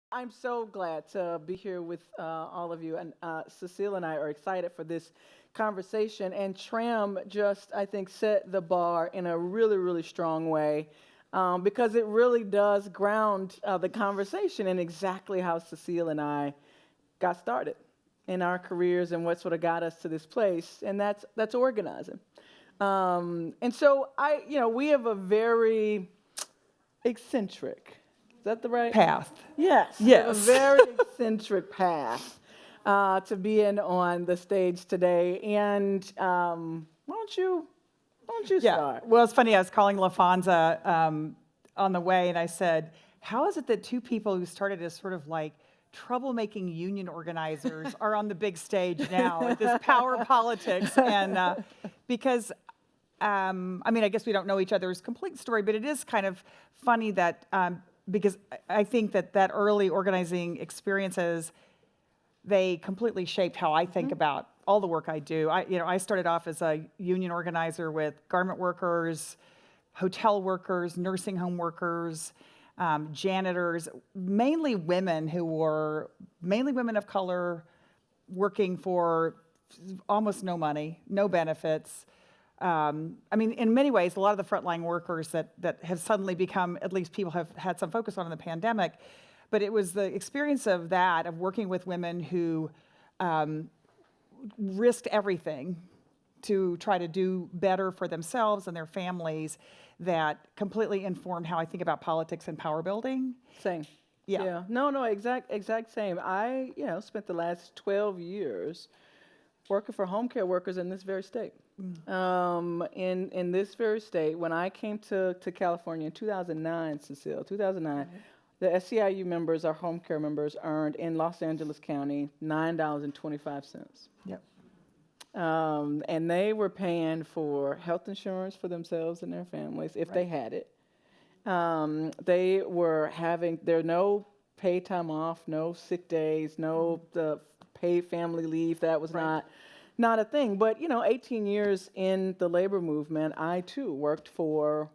I'm so glad to be here with all of you. And Cecile and I are excited for this conversation. And Tram just, I think, set the bar in a really, really strong way because it really does ground the conversation in exactly how Cecile and I got started in our careers and what sort of got us to this place. And that's organizing. And so we have a very eccentric. Is that the right? Path. Yes. We have a Yes. very eccentric path to being on the stage today. And why don't you Yeah. start? Well, it's funny. I was calling Laphonza on the way, and I said, "How is it that two people who started as sort of like troublemaking union organizers are on the big stage now at this power politics?" And because I mean, I guess we don't know each other's complete story, but it is kind of funny that because I think that early organizing experiences, they completely shaped how I think about all the work I do. I started off as a union organizer with garment workers, hotel workers, nursing home workers, janitors, mainly women who were mainly women of color, working for almost no money, no benefits. I mean, in many ways, a lot of the frontline workers that have suddenly become, at least people have had some focus on in the pandemic, but it was the experience of that, of working with women who risked everything to try to do better for themselves and their families, that completely informed how I think about politics and power building. Same. Yeah. Yeah. No, exact same. I, spent the last 12 years working for home care workers in this very state. In this very state, when I came to California in 2009, Cecile, 2009, the SEIU members, our home care members, earned in Los Angeles County $9.25. Yep. And they were paying for health insurance for themselves and their families if they had it. They were having there no paid time off, no sick days, no the paid family leave. That was not a thing. But 18 years in the labor movement, I too worked for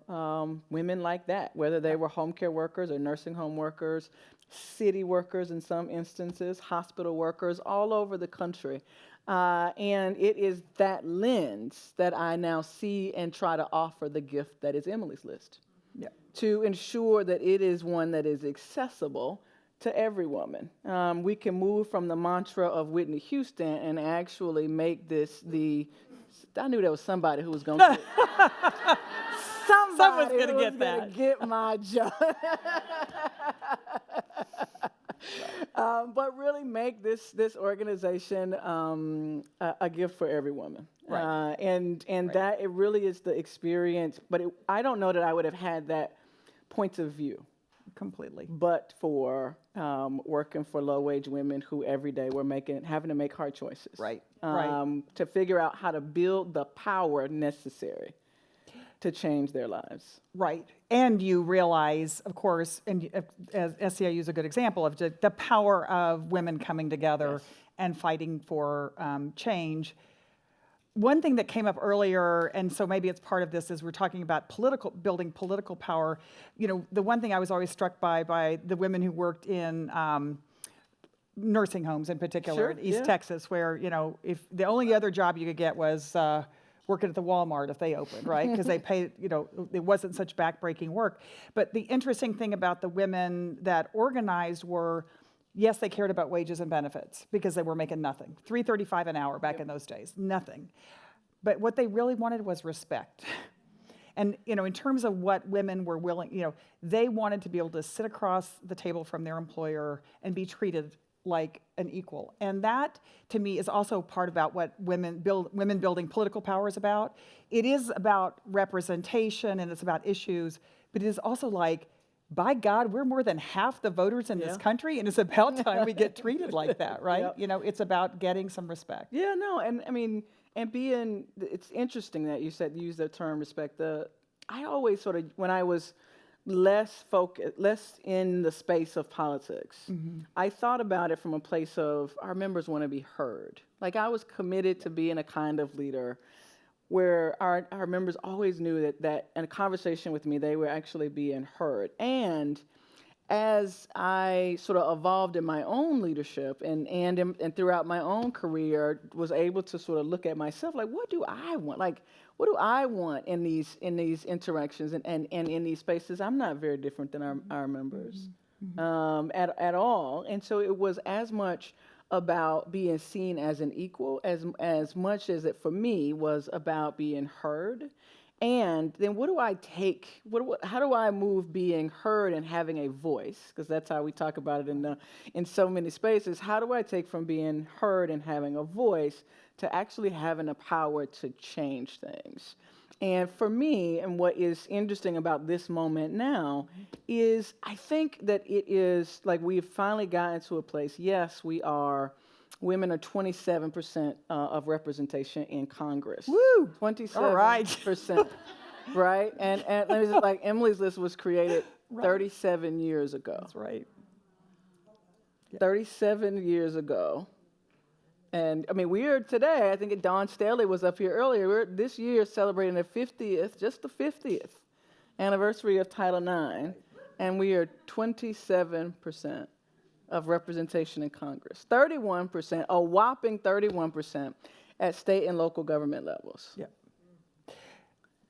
women like that, whether they were home care workers or nursing home workers, city workers in some instances, hospital workers all over the country. And it is that lens that I now see and try to offer the gift that is Emily's List, to ensure that it is one that is accessible to every woman. We can move from the mantra of Whitney Houston and actually make this I knew there was somebody who was going to Someone's going to get that. Get my job. But really make this organization a gift for every woman. Right. And that it really is the experience. But I don't know that I would have had that point of view Completely. but for working for low-wage women who every day were having to make hard choices. Right. To figure out how to build the power necessary to change their lives. Right. And you realize, of course, and as SEIU is a good example of the power of women coming together and fighting for change. One thing that came up earlier, and so maybe it's part of this, is we're talking about building political power. The one thing I was always struck by the women who worked in nursing homes in particular in East Texas, where, if the only other job you could get was working at the Walmart if they opened, right? Because they paid, it wasn't such backbreaking work. But the interesting thing about the women that organized were, yes, they cared about wages and benefits because they were making nothing. $3.35 an hour back in those days, nothing. But what they really wanted was respect. And, in terms of what women were willing, they wanted to be able to sit across the table from their employer and be treated like an equal. And that, to me, is also part about what women building political power is about. It is about representation and it's about issues, but it is also like, by God, we're more than half the voters in this country, and it's about time we get treated like that, right? It's about getting some respect. Yeah, no, and I mean, it's interesting that you use the term respect. I always sort of, when I was less in the space of politics, I thought about it from a place of our members want to be heard. Like I was committed to being a kind of leader where our members always knew that in a conversation with me, they were actually being heard. And as I sort of evolved in my own leadership and throughout my own career, was able to sort of look at myself like, what do I want? Like, what do I want in these interactions and in these spaces? I'm not very different than our members at all. And so it was as much about being seen as an equal as much as it for me was about being heard. And then what do I take? How do I move being heard and having a voice? Because that's how we talk about it in so many spaces. How do I take from being heard and having a voice to actually having the power to change things? And for me, and what is interesting about this moment now is I think that it is like we've finally gotten to a place. Yes, women are 27% of representation in Congress. Woo! 27%. All right. Right? And it's like Emily's List was created 37 years ago. That's right. 37 years ago. And I mean, we are today, I think Dawn Staley was up here earlier, we're this year celebrating the 50th anniversary of Title IX, and we are 27% of representation in Congress. 31%, a whopping 31% at state and local government levels. Yeah.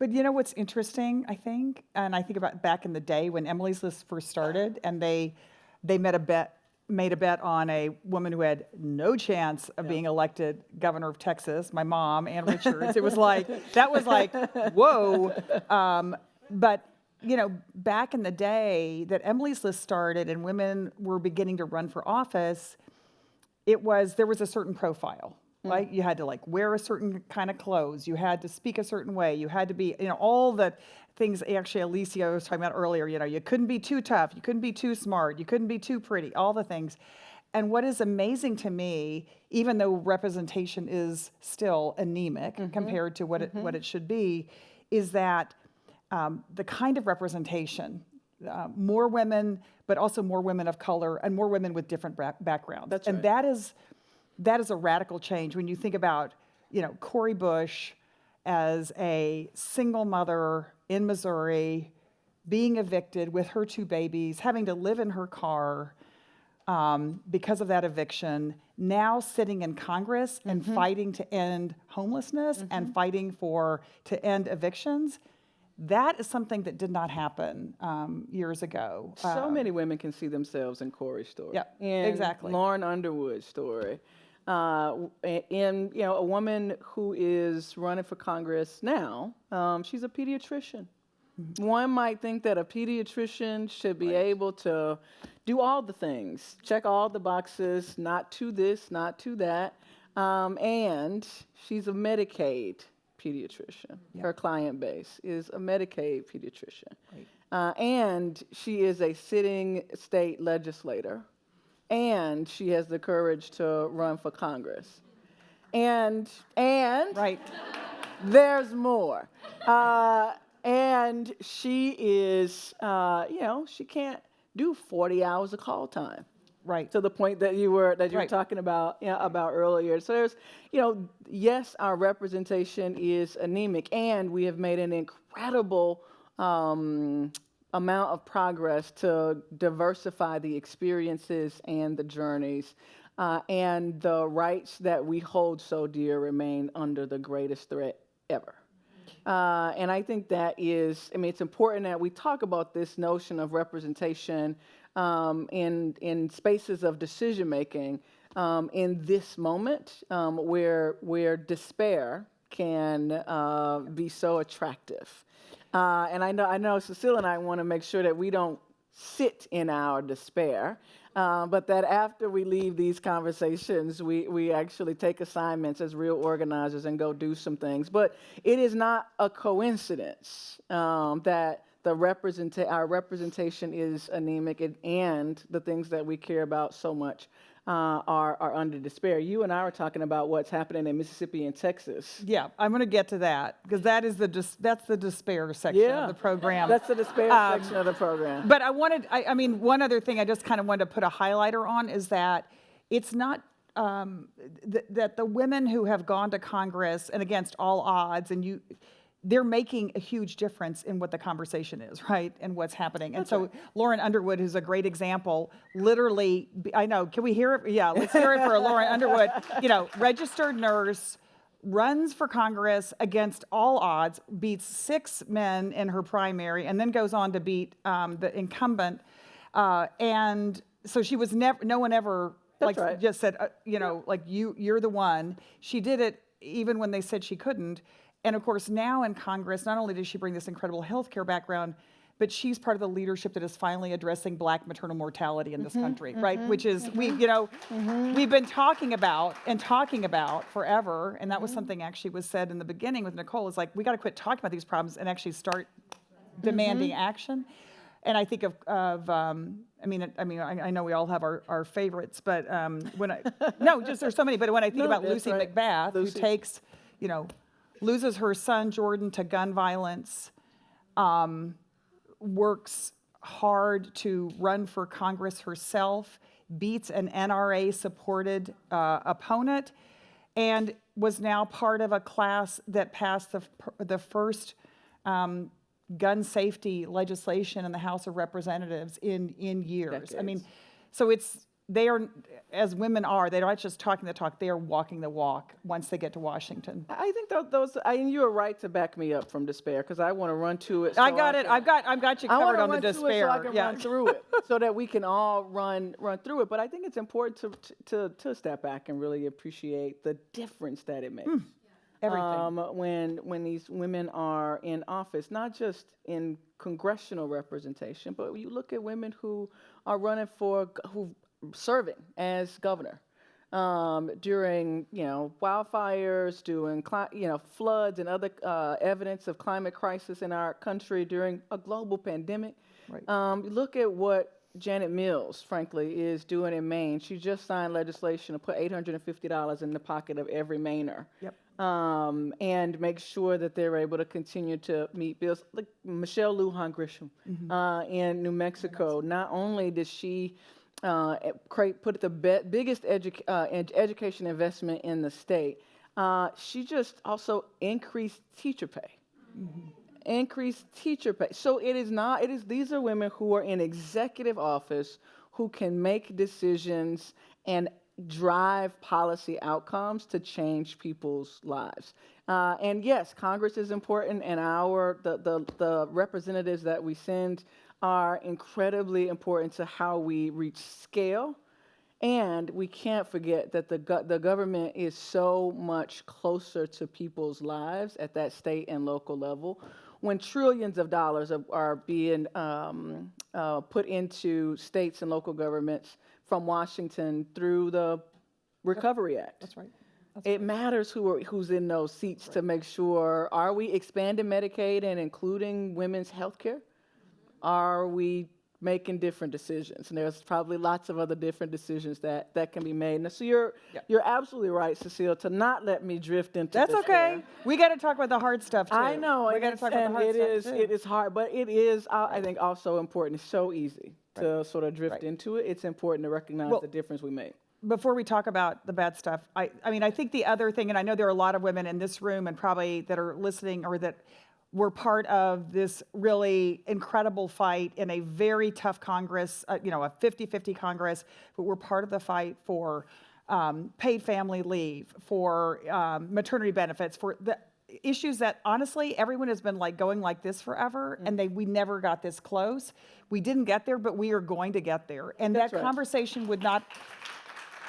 But you know what's interesting, I think, and I think about back in the day when Emily's List first started, and they made a bet on a woman who had no chance of being elected governor of Texas, my mom, Ann Richards. It was like, that was like, whoa. But, you know, back in the day that Emily's List started and women were beginning to run for office, there was a certain profile. Right? You had to like wear a certain kind of clothes. You had to speak a certain way. You had to be, you know, all the things actually Alicia was talking about earlier, you know, you couldn't be too tough. You couldn't be too smart. You couldn't be too pretty, all the things. And what is amazing to me, even though representation is still anemic compared to what it should be, is that the kind of representation, more women, but also more women of color and more women with different backgrounds. That's right. And that is a radical change when you think about, you know, Cori Bush as a single mother in Missouri, being evicted with her 2 babies, having to live in her car because of that eviction, now sitting in Congress and fighting to end homelessness and fighting to end evictions. That is something that did not happen years ago. So many women can see themselves in Cori's story. Yeah, in exactly. Lauren Underwood's story. In a woman who is running for Congress now, she's a pediatrician. One might think that a pediatrician should be able to do all the things, check all the boxes, not to this, not to that, and she's a Medicaid pediatrician. Yep. Her client base is a Medicaid pediatrician. Right. And she is a sitting state legislator. And she has the courage to run for Congress. And right. There's more. And she is, she can't do 40 hours of call time. Right. To the point that you were talking about earlier. So there's, yes, our representation is anemic, and we have made an incredible amount of progress to diversify the experiences and the journeys, and the rights that we hold so dear remain under the greatest threat ever. And I think that is, it's important that we talk about this notion of representation in spaces of decision making in this moment where despair can be so attractive. And I know Cecile and I want to make sure that we don't sit in our despair, but that after we leave these conversations, we actually take assignments as real organizers and go do some things. But it is not a coincidence that our representation is anemic, and the things that we care about so much are under despair. You and I were talking about what's happening in Mississippi and Texas. Yeah, I'm going to get to that because that's the despair section of the program. That's the despair section of the program. But one other thing I just kind of wanted to put a highlighter on is that it's not that the women who have gone to Congress and against all odds, and they're making a huge difference in what the conversation is, right? And what's happening. And so Lauren Underwood, who's a great example, literally, I know, can we hear it? Yeah, let's hear it for Lauren Underwood. Registered nurse, runs for Congress against all odds, beats 6 men in her primary, and then goes on to beat the incumbent. And so she was never, no one ever just said, like you're the one. She did it even when they said she couldn't. And of course, now in Congress, not only does she bring this incredible healthcare background, but she's part of the leadership that is finally addressing Black maternal mortality in this country, right? Which is, we've been talking about forever. And that was something actually was said in the beginning with Nicole, is like, we got to quit talking about these problems and actually start demanding action. And I think I know we all have our favorites, but there's so many. But when I think about Lucy McBath, who takes, loses her son Jordan to gun violence, works hard to run for Congress herself, beats an NRA-supported opponent, and was now part of a class that passed the first gun safety legislation in the House of Representatives in years. Decades. I mean, so they are, as women are, they're not just talking the talk, they are walking the walk once they get to Washington. I think you are right to back me up from despair, because I want to run to it. I've got you covered on the despair. I can run through it so that we can all run through it. But I think it's important to step back and really appreciate the difference that it makes. Everything. When these women are in office, not just in congressional representation, but you look at women who are running who serving as governor during wildfires, during floods and other evidence of climate crisis in our country during a global pandemic. Right. Look at what Janet Mills, frankly, is doing in Maine. She just signed legislation to put $850 in the pocket of every Mainer. Yep. And make sure that they're able to continue to meet bills. Like Michelle Lujan Grisham in New Mexico. Not only did she put the biggest education investment in the state, she just also increased teacher pay. Increased teacher pay. So these are women who are in executive office who can make decisions and drive policy outcomes to change people's lives. And yes, Congress is important, and the representatives that we send are incredibly important to how we reach scale. And we can't forget that the government is so much closer to people's lives at that state and local level. When trillions of dollars are being put into states and local governments from Washington through the Recovery Act. That's right. It matters who's in those seats to make sure, are we expanding Medicaid and including women's health care? Are we making different decisions? And there's probably lots of other different decisions that can be made. And so you're absolutely right, Cecile, to not let me drift into That's despair. Okay. We got to talk about the hard stuff, too. I know. We got to talk about the hard stuff, too. It is hard, but it is, I think, also important. It's so easy to sort of drift into it. It's important to recognize the difference we make. Before we talk about the bad stuff, I think the other thing, and I know there are a lot of women in this room and probably that are listening or that were part of this really incredible fight in a very tough Congress, a 50-50 Congress, but we're part of the fight for paid family leave, for maternity benefits, for the issues that honestly everyone has been going like this forever, and we never got this close. We didn't get there, but we are going to get there. And that conversation would not,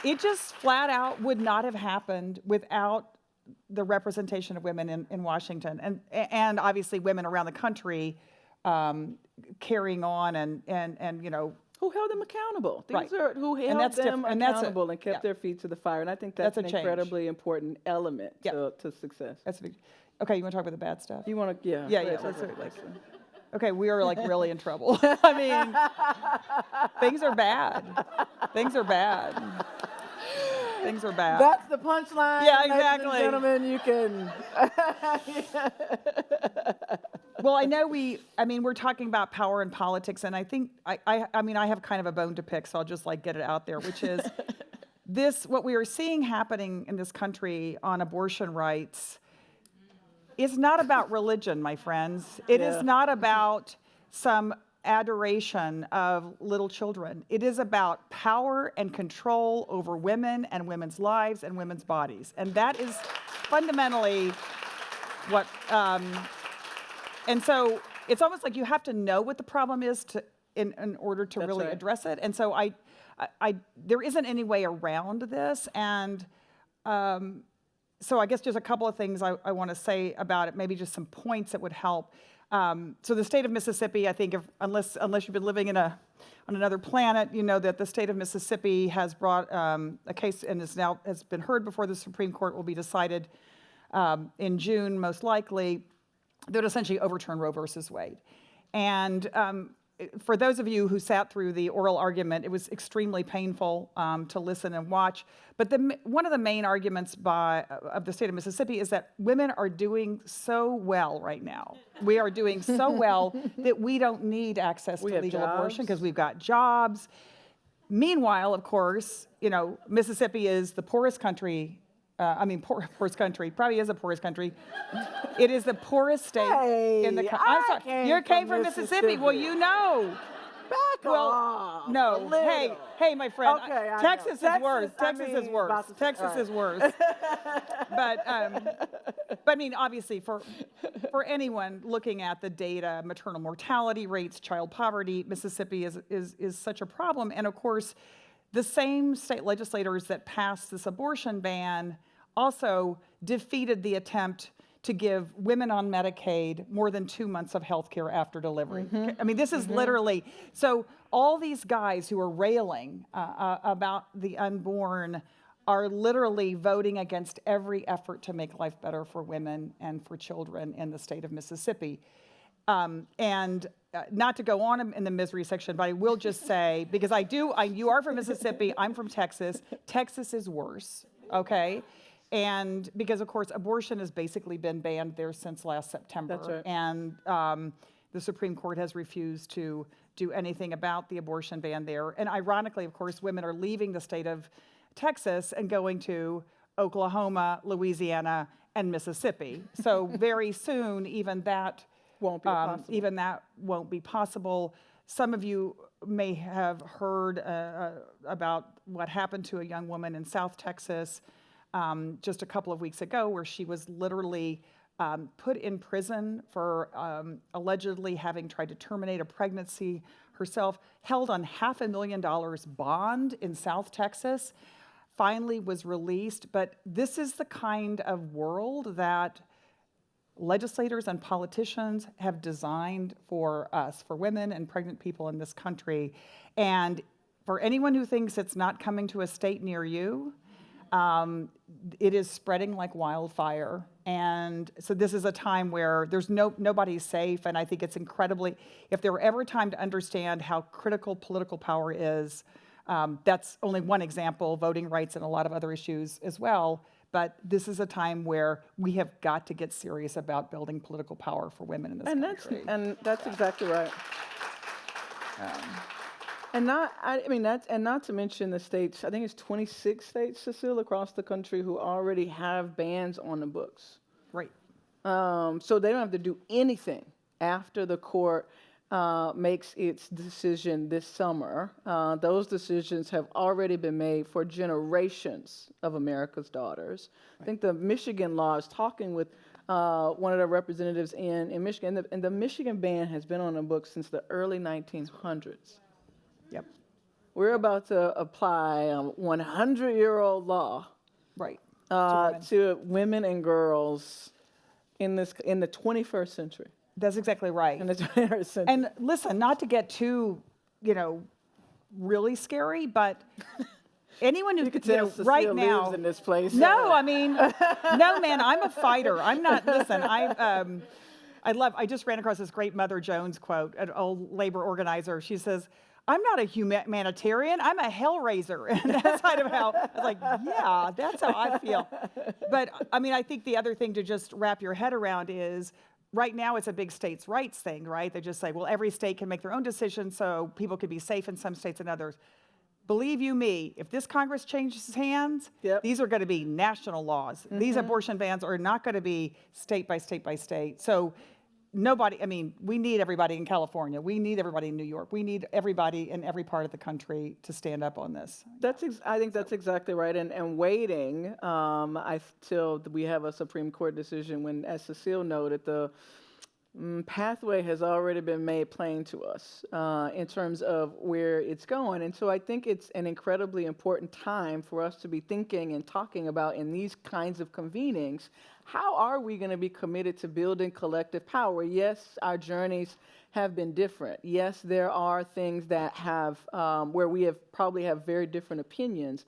it just flat out would not have happened without the representation of women in Washington, and obviously women around the country carrying on and who held them accountable. These are who held them accountable and kept their feet to the fire. And I think that's an incredibly important element to success. That's big. Okay, you want to talk about the bad stuff? You want to, Yeah. Okay, we are really in trouble. I mean, things are bad. Things are bad. Things are bad. That's the punchline. Yeah, exactly. Ladies and gentlemen, you can. Well, I know we're talking about power and politics, and I think, I have kind of a bone to pick, so I'll just get it out there, which is what we are seeing happening in this country on abortion rights It's not about religion, my friends. It Yeah. is not about some adoration of little children. It is about power and control over women and women's lives and women's bodies. And that is fundamentally what, and so it's almost like you have to know what the problem is in order to That's really right. address it. And so there isn't any way around this. And so I guess just a couple of things I want to say about it, maybe just some points that would help. So the state of Mississippi, I think, unless you've been living on another planet, you know that the state of Mississippi has brought a case and has been heard before the Supreme Court, will be decided in June, most likely, that would essentially overturn Roe versus Wade. And for those of you who sat through the oral argument, it was extremely painful to listen and watch. But one of the main arguments of the state of Mississippi is that women are doing so well right now. We are doing so well that we don't need access to legal abortion because we've got jobs. Meanwhile, of course, you know, Mississippi is the poorest country. Poorest country, probably is the poorest country. It is the poorest state in the country. I'm sorry, you came from Mississippi. Well, you know. Back off. No. Hey, my friend. Okay, Texas is worse. Texas Is worse. But I mean, obviously, for anyone looking at the data, maternal mortality rates, child poverty, Mississippi is such a problem. And of course, the same state legislators that passed this abortion ban also defeated the attempt to give women on Medicaid more than 2 months of health care after delivery. I mean, this is literally, so all these guys who are railing about the unborn are literally voting against every effort to make life better for women and for children in the state of Mississippi. Not to go on in the misery section, but I will just say, because you are from Mississippi, I'm from Texas. Texas is worse, okay? And because, of course, abortion has basically been banned there since last September. That's right. And the Supreme Court has refused to do anything about the abortion ban there. And ironically, of course, women are leaving the state of Texas and going to Oklahoma, Louisiana, and Mississippi. So very soon, even that won't be possible. Some of you may have heard about what happened to a young woman in South Texas just a couple of weeks ago, where she was literally put in prison for allegedly having tried to terminate a pregnancy herself, held on $500,000 bond in South Texas, finally was released. But this is the kind of world that legislators and politicians have designed for us, for women and pregnant people in this country. And for anyone who thinks it's not coming to a state near you, it is spreading like wildfire. And so this is a time where there's nobody's safe. And I think it's incredibly, if there were ever a time to understand how critical political power is, that's only one example, voting rights and a lot of other issues as well. But this is a time where we have got to get serious about building political power for women in this country. That's exactly right. Not to mention the states. I think it's 26 states, Cecile, across the country who already have bans on the books. Right. So they don't have to do anything after the court makes its decision this summer. Those decisions have already been made for generations of America's daughters. Right. I think the Michigan law is talking with one of the representatives in Michigan, and the Michigan ban has been on the books since the early 1900s. Yep. We're about to apply a 100-year-old law, right, to women and girls in the 21st century. That's exactly right. In the 21st century. And listen, not to get too, really scary, but anyone who could tell Cecile right now lives in this place. No, I mean, no, man, I'm a fighter. I'm not. Listen, I just ran across this great Mother Jones quote, an old labor organizer. She says, "I'm not a humanitarian, I'm a hellraiser." And that's kind of how, I was like, yeah, that's how I feel. But I mean, I think the other thing to just wrap your head around is, right now it's a big states' rights thing, right? They just say, well, every state can make their own decision, so people can be safe in some states and others. believe you me, if this Congress changes hands, Yep. these are going to be national laws. These abortion bans are not going to be state by state by state. So nobody, I mean, we need everybody in California. We need everybody in New York. We need everybody in every part of the country to stand up on this. I think that's exactly right. And waiting till we have a Supreme Court decision when, as Cecile noted, the pathway has already been made plain to us in terms of where it's going. And so I think it's an incredibly important time for us to be thinking and talking about in these kinds of convenings, how are we going to be committed to building collective power? Yes, our journeys have been different. Yes, there are things that have, where we probably have very different opinions.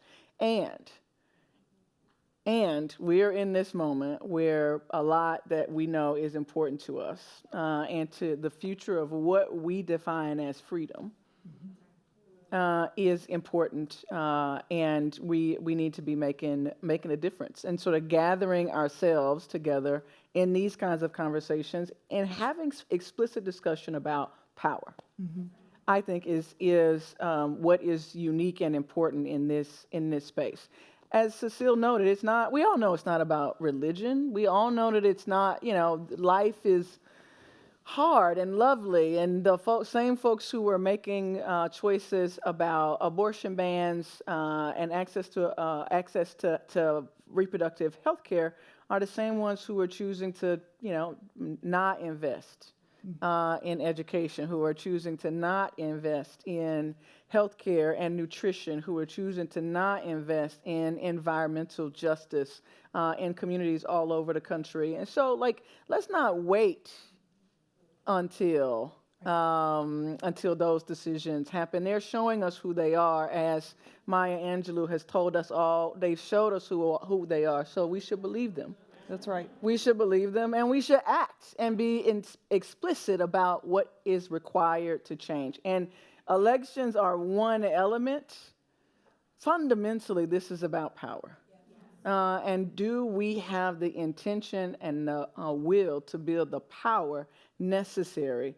And we're in this moment where a lot that we know is important to us and to the future of what we define as freedom is important, and we need to be making a difference and sort of gathering ourselves together in these kinds of conversations and having explicit discussion about power. I think is what is unique and important in this space. As Cecile noted, it's not. We all know it's not about religion. We all know that it's not. Life is hard and lovely, and the same folks who were making choices about abortion bans and access to reproductive health care are the same ones who are choosing to, not invest in education, who are choosing to not invest in healthcare and nutrition, who are choosing to not invest in environmental justice in communities all over the country. And so, let's not wait until those decisions happen. They're showing us who they are, as Maya Angelou has told us all. They've showed us who they are, so we should believe them. That's right. We should believe them, and we should act and be explicit about what is required to change. And elections are one element. Fundamentally, this is about power. And do we have the intention and the will to build the power necessary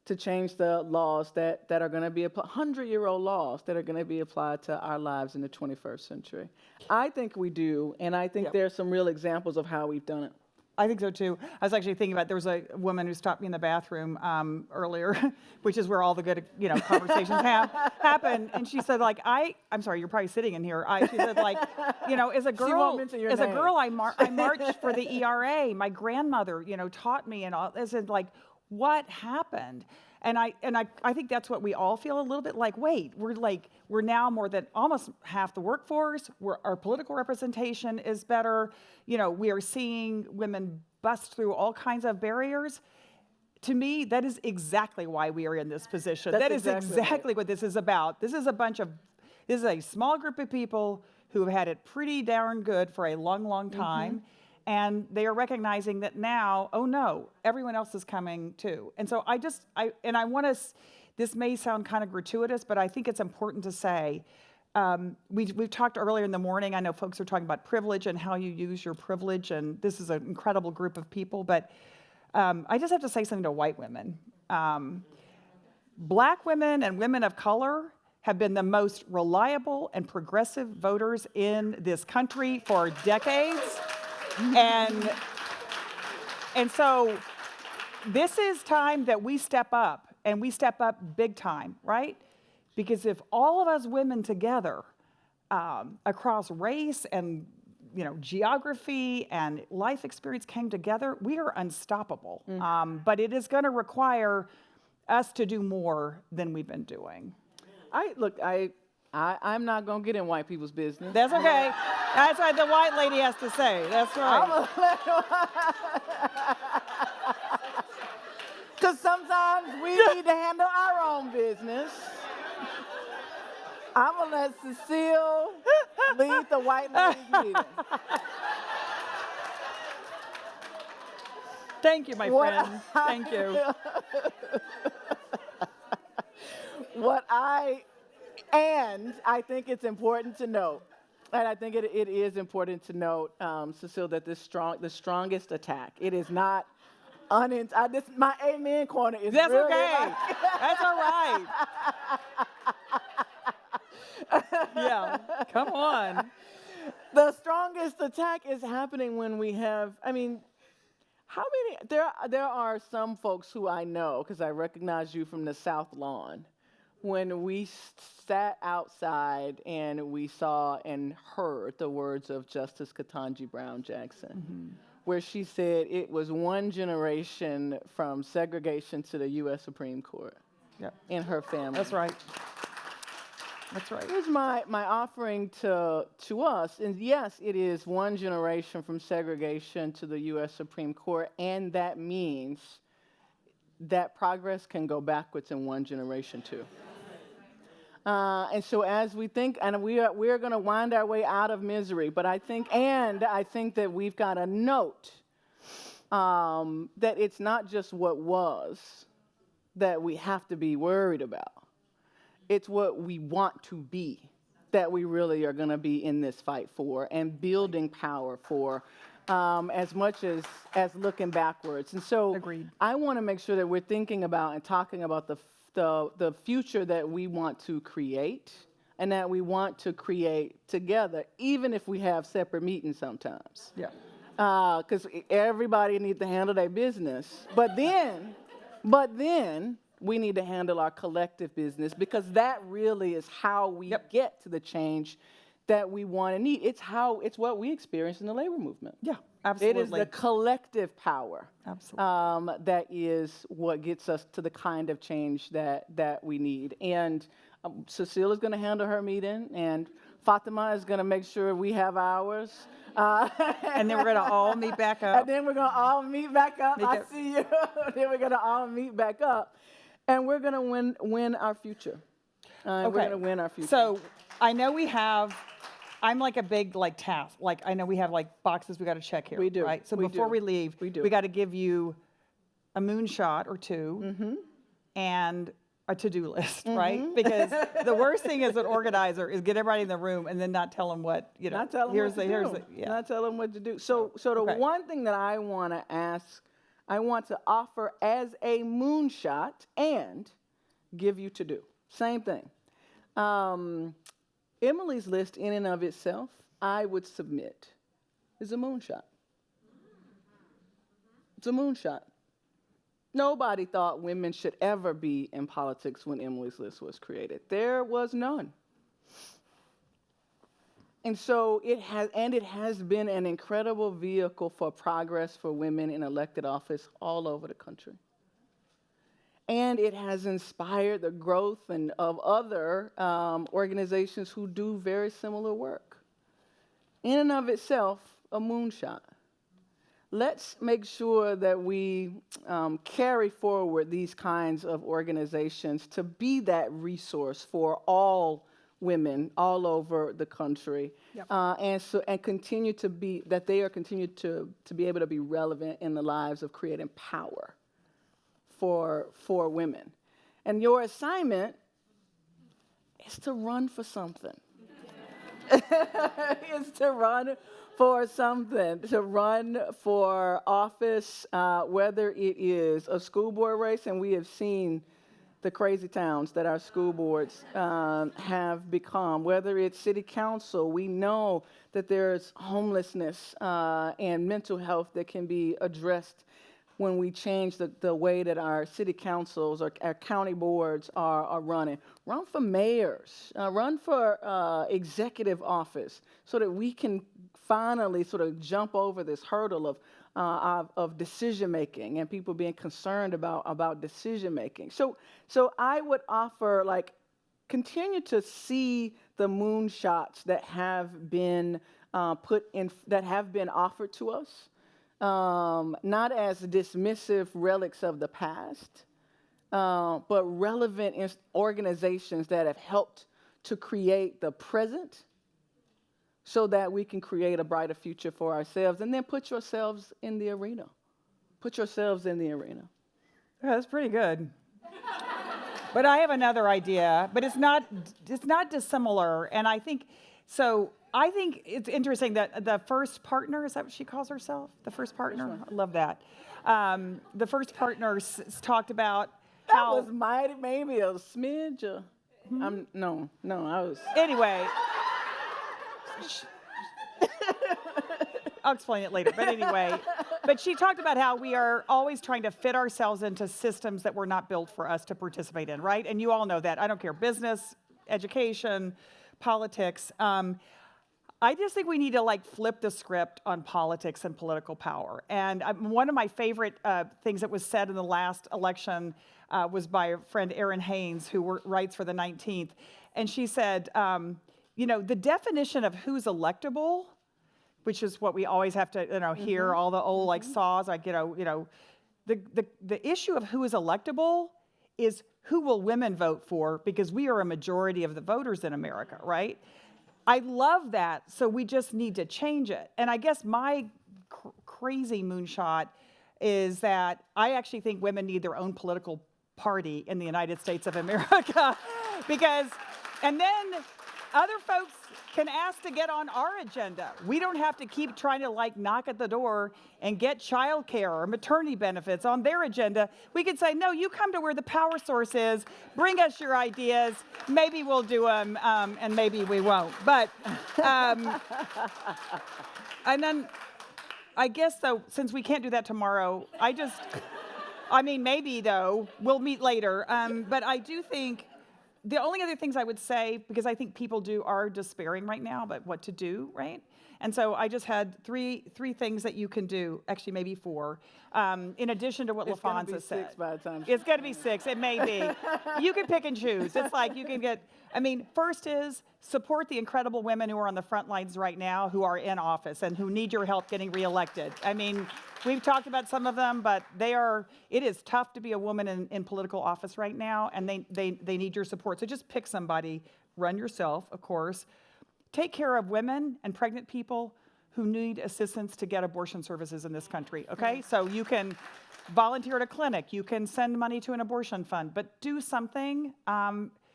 to change the laws that are going to be 100-year-old laws that are going to be applied to our lives in the 21st century? I think we do, and I think there's some real examples of how we've done it. I think so too. I was actually thinking about, there was a woman who stopped me in the bathroom earlier, which is where all the good, conversations happen. And she said, I'm sorry, you're probably sitting in here. She said, as a girl, I marched for the ERA. My grandmother, taught me, and all. I said, what happened? And I think that's what we all feel a little bit like. Wait, we're now more than almost half the workforce. Our political representation is better. We are seeing women bust through all kinds of barriers. To me, that is exactly why we are in this position. That is exactly what this is about. This is a small group of people who have had it pretty darn good for a long, long time. And they are recognizing that now, oh no, everyone else is coming too. And so this may sound kind of gratuitous, but I think it's important to say, we've talked earlier in the morning, I know folks are talking about privilege and how you use your privilege, and this is an incredible group of people, but I just have to say something to white women. Black women and women of color have been the most reliable and progressive voters in this country for decades. And so this is time that we step up, and we step up big time, right? Because if all of us women together across race and geography and life experience came together, we are unstoppable. But it is going to require us to do more than we've been doing. I'm not going to get in white people's business. That's okay. That's what the white lady has to say. That's right. Because sometimes we need to handle our own business. I'm going to let Cecile lead the white ladies meeting. Thank you, my friend. Thank you. I think it's important to note, and I think it is important to note, Cecile, that the strongest attack, it is not my amen corner is That's really okay. That's all right. Yeah, come on. The strongest attack is happening when we have, how many, there are some folks who I know, because I recognize you from the South Lawn, when we sat outside and we saw and heard the words of Justice Ketanji Brown Jackson, where she said it was one generation from segregation to the U.S. Supreme Court in her family. That's right. That's right. Here's my offering to us, and yes, it is one generation from segregation to the U.S. Supreme Court, and that means that progress can go backwards in one generation too. And so as we think, and we're going to wind our way out of misery, but I think that we've got to note that it's not just what was that we have to be worried about. It's what we want to be that we really are going to be in this fight for and building power for, as much as looking backwards. And so Agreed. I want to make sure that we're thinking about and talking about the future that we want to create and that we want to create together, even if we have separate meetings sometimes. Yeah. Because everybody needs to handle their business. But then we need to handle our collective business, because that really is how we get to the change that we want and need. It's what we experience in the labor movement. Yeah, absolutely. It is the collective power. Absolutely. That is what gets us to the kind of change that we need. And Cecile is going to handle her meeting, and Fatima is going to make sure we have ours. And then we're going to all meet back up. And then we're going to all meet back up. I see you. Then we're going to all meet back up. And we're going to win our future. We're going to win our future. So I know I'm like a big task. I know we have boxes we got to check here. We do. Right? So before we leave, we got to give you a moonshot or two and a to-do list, right? Because the worst thing as an organizer is get everybody in the room and then not tell them what, Not tell them what to do. Not tell them what to do. So the one thing that I want to ask, I want to offer as a moonshot and give you to do. Same thing. Emily's list in and of itself, I would submit, is a moonshot. It's a moonshot. Nobody thought women should ever be in politics when Emily's list was created. There was none. And so it has been an incredible vehicle for progress for women in elected office all over the country. And it has inspired the growth of other organizations who do very similar work. In and of itself, a moonshot. Let's make sure that we carry forward these kinds of organizations to be that resource for all women all over the country, and continue to be that they are continued to be able to be relevant in the lives of creating power for women. And your assignment is to run for something. It's to run for something, to run for office, whether it is a school board race, and we have seen the crazy towns that our school boards have become, whether it's city council. We know that there's homelessness and mental health that can be addressed when we change the way that our city councils or our county boards are running. Run for mayors, run for executive office, so that we can finally sort of jump over this hurdle of decision making and people being concerned about decision making. So I would offer, continue to see the moonshots that have been that have been offered to us, not as dismissive relics of the past, but relevant organizations that have helped to create the present, so that we can create a brighter future for ourselves. And then put yourselves in the arena. Put yourselves in the arena. Yeah, that's pretty good. But I have another idea, but it's not dissimilar. And I think it's interesting that the first partner, is that what she calls herself? The first partner? I love that. The first partner talked about how... That was maybe a smidge. No, I was... Anyway... I'll explain it later, but anyway. But she talked about how we are always trying to fit ourselves into systems that were not built for us to participate in, right? And you all know that. I don't care, business, education, politics. I just think we need to like flip the script on politics and political power. And one of my favorite things that was said in the last election was by a friend, Erin Haynes, who writes for the 19th. And she said, the definition of who's electable, which is what we always have to, hear all the old like saws, like, the issue of who is electable is who will women vote for, because we are a majority of the voters in America, right? I love that, so we just need to change it. And I guess my crazy moonshot is that I actually think women need their own political party in the United States of America, and then other folks can ask to get on our agenda. We don't have to keep trying to like knock at the door and get child care or maternity benefits on their agenda. We could say, no, you come to where the power source is, bring us your ideas, maybe we'll do them, and maybe we won't. But, and then I guess though, since we can't do that tomorrow, maybe though, we'll meet later. But I do think, the only other things I would say, because I think people are despairing right now about what to do, right? And so I just had three things that you can do, actually maybe 4, in addition to what Laphonza said. It's going to be 6 by the time. It's going to be 6, it may be. You can pick and choose. It's like you can get, first is support the incredible women who are on the front lines right now, who are in office and who need your help getting reelected. We've talked about some of them, but it is tough to be a woman in political office right now, and they need your support. So just pick somebody, run yourself, of course. Take care of women and pregnant people who need assistance to get abortion services in this country, okay? So you can volunteer at a clinic, you can send money to an abortion fund, but do something.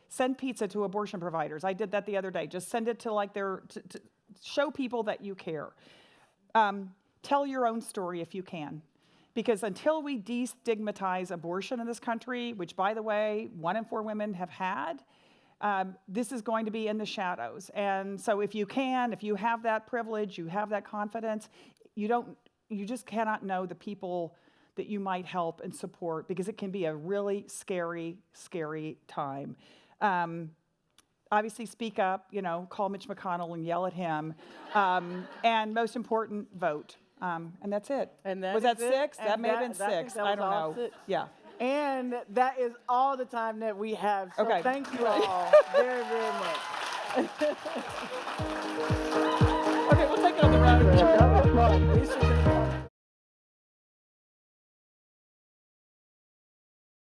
Send pizza to abortion providers. I did that the other day. Just send it to to show people that you care. Tell your own story if you can. Because until we destigmatize abortion in this country, which by the way, 1 in 4 women have had, this is going to be in the shadows. And so if you have that privilege, you have that confidence, you just cannot know the people that you might help and support, because it can be a really scary, scary time. Obviously speak up, call Mitch McConnell and yell at him. And most important, vote. And that's it. And was that 6? That may have been 6. I don't know. 6. Yeah. And that is all the time that we have. So okay. Thank you all very, very much. Okay, we'll take it on the road. That was fun.